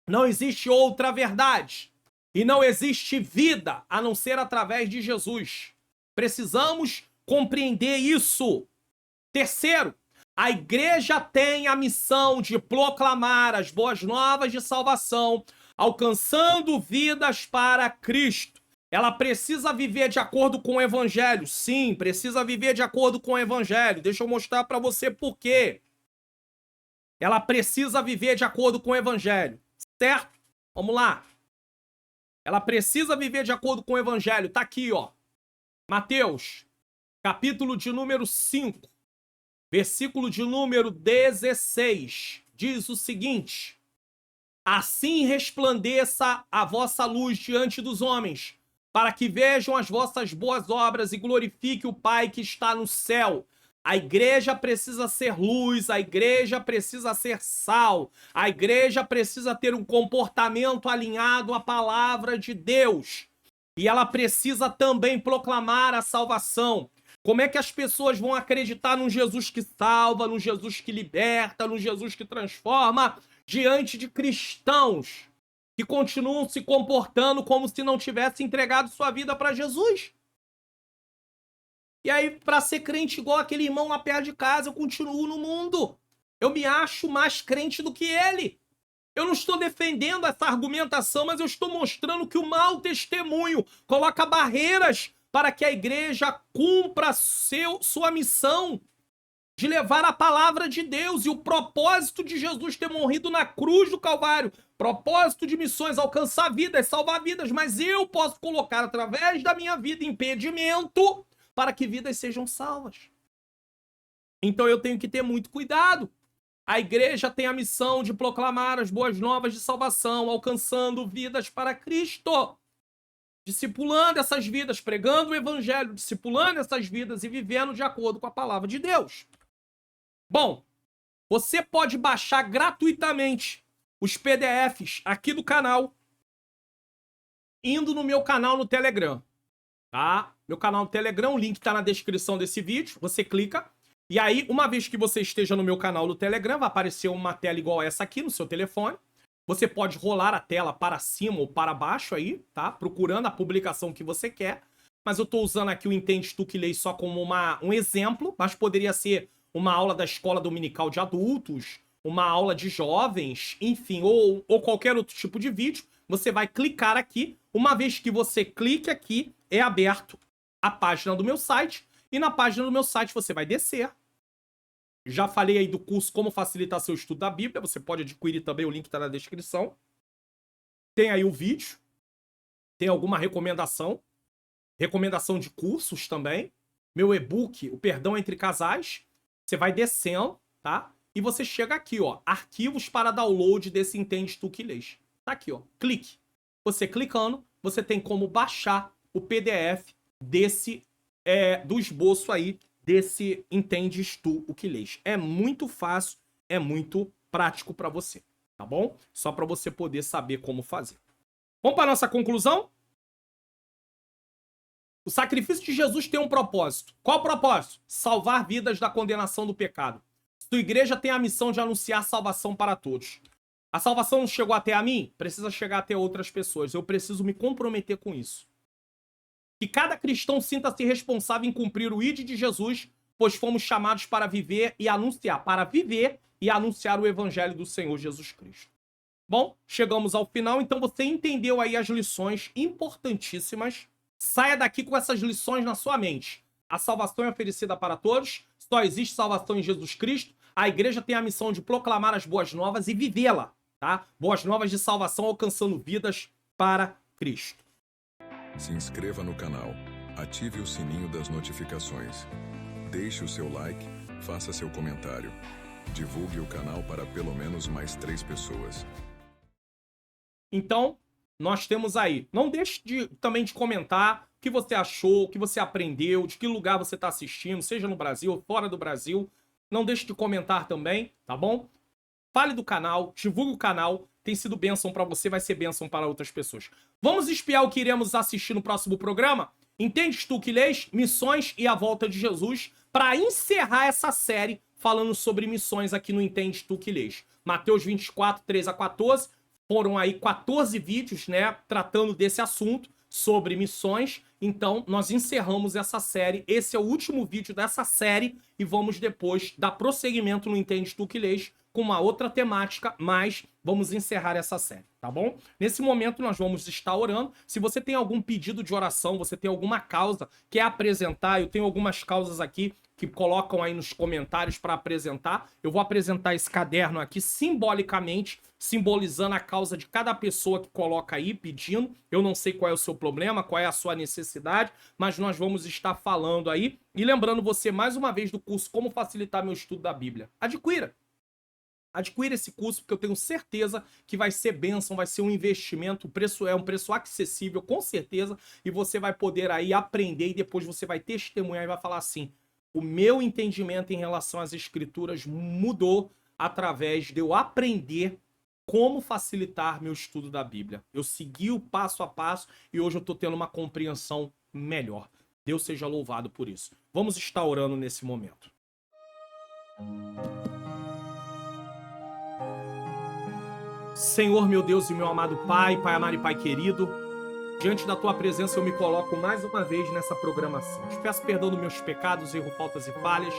não existe outra verdade e não existe vida a não ser através de Jesus. Precisamos compreender isso. Terceiro, a igreja tem a missão de proclamar as boas novas de salvação, alcançando vidas para Cristo. Ela precisa viver de acordo com o evangelho. Sim, precisa viver de acordo com o evangelho. Deixa eu mostrar para você por quê. Ela precisa viver de acordo com o evangelho. Certo? Vamos lá. Ela precisa viver de acordo com o evangelho. Tá aqui, ó. Mateus, capítulo de número 5, versículo de número 16. Diz o seguinte: Assim resplandeça a vossa luz diante dos homens, para que vejam as vossas boas obras e glorifique o Pai que está no céu. A igreja precisa ser luz, a igreja precisa ser sal, a igreja precisa ter um comportamento alinhado à palavra de Deus. E ela precisa também proclamar a salvação. Como é que as pessoas vão acreditar num Jesus que salva, num Jesus que liberta, num Jesus que transforma, diante de cristãos que continuam se comportando como se não tivessem entregado sua vida para Jesus? E aí, para ser crente igual aquele irmão lá perto de casa, eu continuo no mundo. Eu me acho mais crente do que ele. Eu não estou defendendo essa argumentação, mas eu estou mostrando que o mau testemunho coloca barreiras para que a igreja cumpra sua missão de levar a palavra de Deus e o propósito de Jesus ter morrido na cruz do Calvário. Propósito de missões, alcançar vidas, salvar vidas, mas eu posso colocar através da minha vida impedimento para que vidas sejam salvas. Então eu tenho que ter muito cuidado. A igreja tem a missão de proclamar as boas novas de salvação, alcançando vidas para Cristo, discipulando essas vidas, pregando o evangelho, discipulando essas vidas e vivendo de acordo com a palavra de Deus. Bom, você pode baixar gratuitamente os PDFs aqui do canal, indo no meu canal no Telegram, tá? Meu canal no Telegram, o link tá na descrição desse vídeo, você clica. E aí, uma vez que você esteja no meu canal no Telegram, vai aparecer uma tela igual essa aqui no seu telefone. Você pode rolar a tela para cima ou para baixo aí, tá? Procurando a publicação que você quer. Mas eu tô usando aqui o Entende Tu Que Lê só como um exemplo, mas poderia ser uma aula da escola dominical de adultos, uma aula de jovens, enfim, ou qualquer outro tipo de vídeo. Você vai clicar aqui. Uma vez que você clica aqui, é aberto a página do meu site. E na página do meu site você vai descer. Já falei aí do curso Como Facilitar Seu Estudo da Bíblia. Você pode adquirir também, o link tá na descrição. Tem aí o vídeo. Tem alguma recomendação. Recomendação de cursos também. Meu e-book, O Perdão Entre Casais. Você vai descendo, tá? E você chega aqui, ó. Arquivos para download desse Entende Tu Que Lês. Tá aqui, ó. Clique. Você clicando, você tem como baixar o PDF do esboço aí desse Entendes Tu O Que Lês. É muito fácil, é muito prático para você, tá bom? Só para você poder saber como fazer. Vamos para nossa conclusão? O sacrifício de Jesus tem um propósito. Qual o propósito? Salvar vidas da condenação do pecado. Sua igreja tem a missão de anunciar salvação para todos. A salvação não chegou até a mim? Precisa chegar até outras pessoas. Eu preciso me comprometer com isso. Que cada cristão sinta-se responsável em cumprir o ID de Jesus, pois fomos chamados para viver e anunciar o evangelho do Senhor Jesus Cristo. Bom, chegamos ao final, então você entendeu aí as lições importantíssimas. Saia daqui com essas lições na sua mente. A salvação é oferecida para todos, só existe salvação em Jesus Cristo. A igreja tem a missão de proclamar as boas novas e vivê-la, tá? Boas novas de salvação, alcançando vidas para Cristo. Se inscreva no canal, ative o sininho das notificações. Deixe o seu like, faça seu comentário. Divulgue o canal para pelo menos mais 3 pessoas. Então, nós temos aí. Não deixe também de comentar o que você achou, o que você aprendeu, de que lugar você está assistindo, seja no Brasil ou fora do Brasil. Não deixe de comentar também, tá bom? Fale do canal, divulgue o canal. Tem sido bênção para você, vai ser bênção para outras pessoas. Vamos espiar o que iremos assistir no próximo programa? Entendes Tu Que Lês? Missões e a Volta de Jesus, para encerrar essa série falando sobre missões aqui no Entendes Tu Que Lês. Mateus 24, 3 a 14, foram aí 14 vídeos, né, tratando desse assunto, sobre missões. Então, nós encerramos essa série. Esse é o último vídeo dessa série e vamos depois dar prosseguimento no Entendes Tu Que Lês com uma outra temática, mas vamos encerrar essa série, tá bom? Nesse momento nós vamos estar orando. Se você tem algum pedido de oração, você tem alguma causa, quer apresentar, eu tenho algumas causas aqui que colocam aí nos comentários para apresentar. Eu vou apresentar esse caderno aqui simbolicamente, simbolizando a causa de cada pessoa que coloca aí pedindo. Eu não sei qual é o seu problema, qual é a sua necessidade, mas nós vamos estar falando aí. E lembrando você mais uma vez do curso Como Facilitar Meu Estudo da Bíblia. Adquira! Adquira esse curso, porque eu tenho certeza que vai ser bênção, vai ser um investimento, o preço é um preço acessível, com certeza, e você vai poder aí aprender e depois você vai testemunhar e vai falar assim, o meu entendimento em relação às escrituras mudou através de eu aprender como facilitar meu estudo da Bíblia. Eu segui o passo a passo e hoje eu estou tendo uma compreensão melhor. Deus seja louvado por isso. Vamos estar orando nesse momento. Senhor, meu Deus e meu amado Pai, Pai amado e Pai querido, diante da Tua presença eu me coloco mais uma vez nessa programação. Te peço perdão dos meus pecados, erros, faltas e falhas.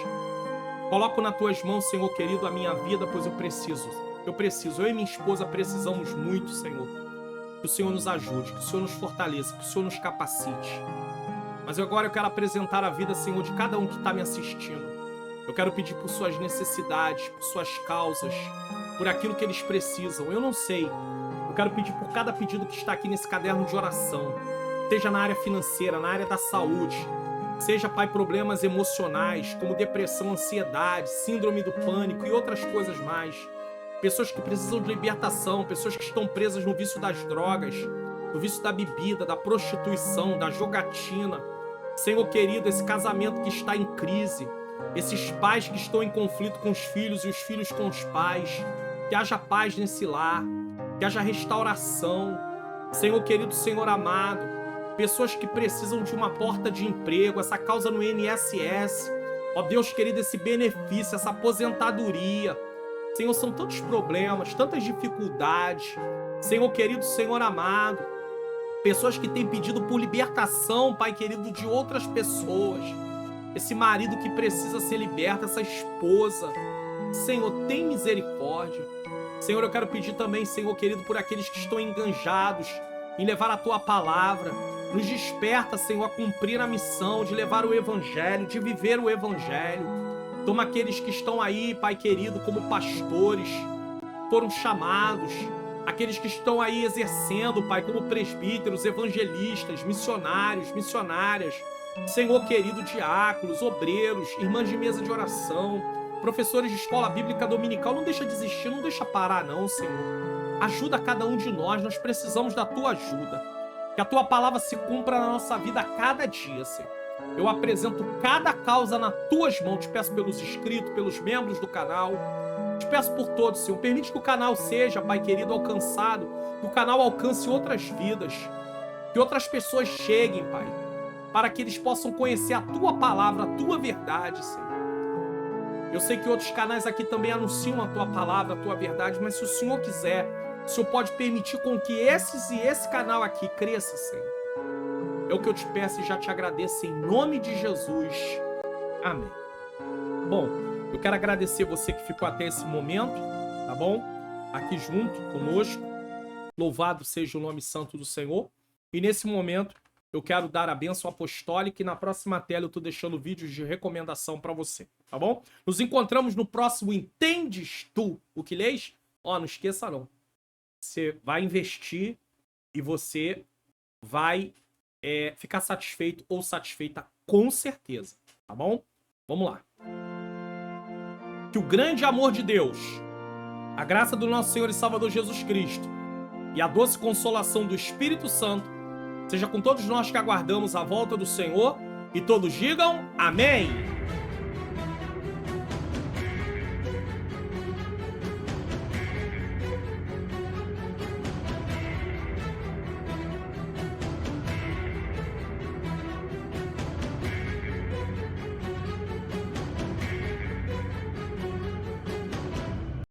Coloco nas Tuas mãos, Senhor querido, a minha vida, pois eu preciso, eu e minha esposa precisamos muito, Senhor. Que o Senhor nos ajude, que o Senhor nos fortaleça, que o Senhor nos capacite. Mas agora eu quero apresentar a vida, Senhor, de cada um que está me assistindo. Eu quero pedir por suas necessidades, por suas causas, por aquilo que eles precisam. Eu não sei. Eu quero pedir por cada pedido que está aqui nesse caderno de oração. Seja na área financeira, na área da saúde. Seja, Pai, problemas emocionais, como depressão, ansiedade, síndrome do pânico e outras coisas mais. Pessoas que precisam de libertação, pessoas que estão presas no vício das drogas, no vício da bebida, da prostituição, da jogatina. Senhor querido, esse casamento que está em crise, esses pais que estão em conflito com os filhos e os filhos com os pais, que haja paz nesse lar, que haja restauração. Senhor querido, Senhor amado, pessoas que precisam de uma porta de emprego, essa causa no INSS, ó Deus querido, esse benefício, essa aposentadoria. Senhor, são tantos problemas, tantas dificuldades. Senhor querido, Senhor amado, pessoas que têm pedido por libertação, Pai querido, de outras pessoas. Esse marido que precisa ser liberto, essa esposa. Senhor, tem misericórdia. Senhor, eu quero pedir também, Senhor querido, por aqueles que estão enganjados em levar a Tua palavra. Nos desperta, Senhor, a cumprir a missão de levar o Evangelho, de viver o Evangelho. Toma aqueles que estão aí, Pai querido, como pastores, foram chamados. Aqueles que estão aí exercendo, Pai, como presbíteros, evangelistas, missionários, missionárias. Senhor querido, diáconos, obreiros, irmãs de mesa de oração, professores de escola bíblica dominical, não deixa desistir, não deixa parar não, Senhor. Ajuda cada um de nós precisamos da Tua ajuda. Que a Tua palavra se cumpra na nossa vida a cada dia, Senhor. Eu apresento cada causa nas Tuas mãos, te peço pelos inscritos, pelos membros do canal, te peço por todos, Senhor. Permite que o canal seja, Pai querido, alcançado, que o canal alcance outras vidas, que outras pessoas cheguem, Pai, para que eles possam conhecer a Tua palavra, a Tua verdade, Senhor. Eu sei que outros canais aqui também anunciam a Tua palavra, a Tua verdade, mas se o Senhor quiser, o Senhor pode permitir com que esse canal aqui cresça, Senhor. É o que eu te peço e já te agradeço em nome de Jesus. Amém. Bom, eu quero agradecer você que ficou até esse momento, tá bom? Aqui junto conosco. Louvado seja o nome santo do Senhor. E nesse momento, eu quero dar a bênção apostólica e na próxima tela eu tô deixando vídeos de recomendação para você, tá bom? Nos encontramos no próximo Entendes Tu o que lês? Ó, não esqueça não. Você vai investir e você vai ficar satisfeito ou satisfeita com certeza, tá bom? Vamos lá. Que o grande amor de Deus, a graça do nosso Senhor e Salvador Jesus Cristo e a doce consolação do Espírito Santo seja com todos nós que aguardamos a volta do Senhor e todos digam amém.